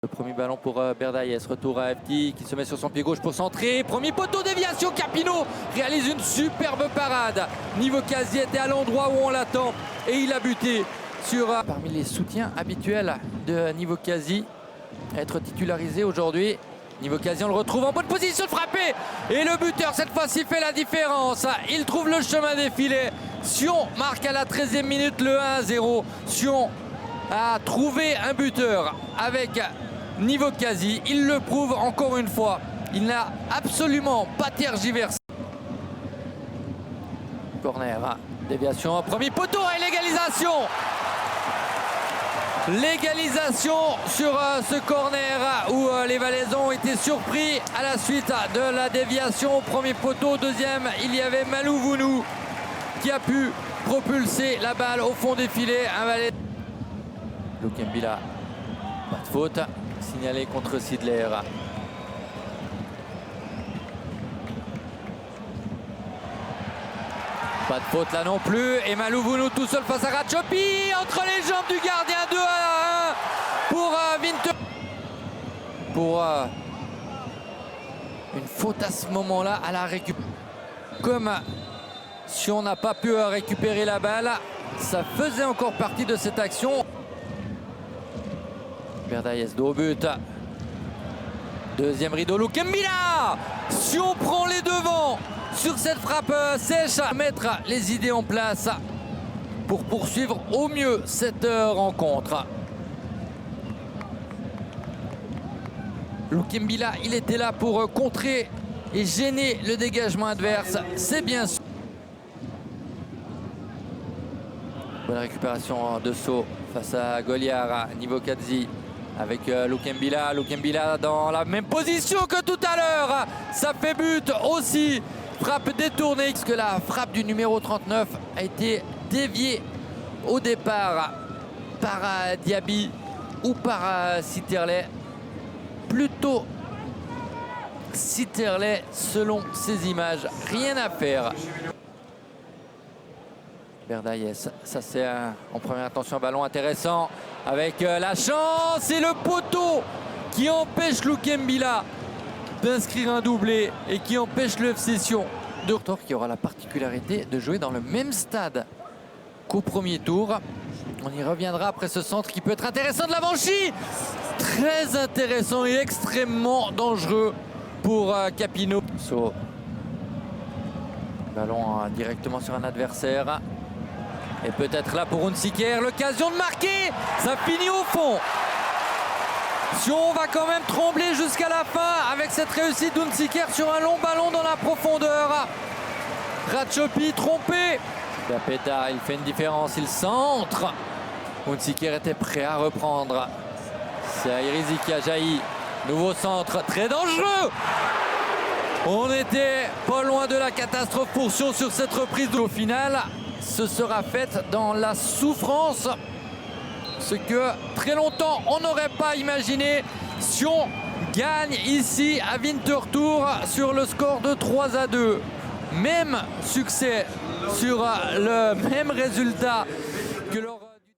Le premier ballon pour Berdailles, retour à FT qui se met sur son pied gauche pour centrer. Premier poteau, déviation, Capino réalise une superbe parade. Nivocazi était à l'endroit où on l'attend et il a buté sur parmi les soutiens habituels de Nivocazi, être titularisé aujourd'hui. Nivocazi, on le retrouve en bonne position de frapper et le buteur cette fois-ci fait la différence. Il trouve le chemin des filets. Sion marque à la 13e minute le 1-0. Sion a trouvé un buteur avec Nivocazi. Il le prouve encore une fois. Il n'a absolument pas tergiversé. Corner, déviation, premier poteau et l'égalisation. L'égalisation sur ce corner où les Valaisans ont été surpris à la suite de la déviation au premier poteau. Deuxième, il y avait Malou Vounou qui a pu propulser la balle au fond des filets. Un Valais. Lukembila, pas de faute, signalé contre Sidler. Pas de faute là non plus. Et Malou Vounou tout seul face à Ratchopi. Entre les jambes du gardien, 2-1 pour Winter. Pour une faute à ce moment-là à la récup. Comme si on n'a pas pu récupérer la balle, ça faisait encore partie de cette action. Berdailles dos au but. Deuxième rideau, Lukembila. Si on prend les devants sur cette frappe sèche, mettre les idées en place pour poursuivre au mieux cette rencontre. Lukembila, il était là pour contrer et gêner le dégagement adverse. C'est bien sûr. Bonne récupération de saut face à Goliard, Nivocazi. Avec Lukembila, Lukembila dans la même position que tout à l'heure. Ça fait but aussi. Frappe détournée. Parce que la frappe du numéro 39 a été déviée au départ par Diaby ou par Sitterley. Plutôt Sitterley selon ces images. Rien à faire. Berdailles, ça c'est en première intention un ballon intéressant avec la chance et le poteau qui empêche Lukembila d'inscrire un doublé et qui empêche le FC Sion de retour, qui aura la particularité de jouer dans le même stade qu'au premier tour. On y reviendra après ce centre qui peut être intéressant de la Vanchy. Très intéressant et extrêmement dangereux pour Capino. Ballon directement sur un adversaire. Et peut-être là pour Unsiker, l'occasion de marquer. Ça finit au fond. Sion va quand même trembler jusqu'à la fin avec cette réussite d'Unsiker sur un long ballon dans la profondeur. Ratchopi trompé. Dapeta, il fait une différence, il centre. Unsiker était prêt à reprendre. C'est Airizi qui a jailli. Nouveau centre, très dangereux. On était pas loin de la catastrophe pour Sion sur cette reprise. Au final, ce sera fait dans la souffrance, ce que très longtemps on n'aurait pas imaginé. Sion gagne ici à Winterthur sur le score de 3-2. Même succès sur le même résultat que leur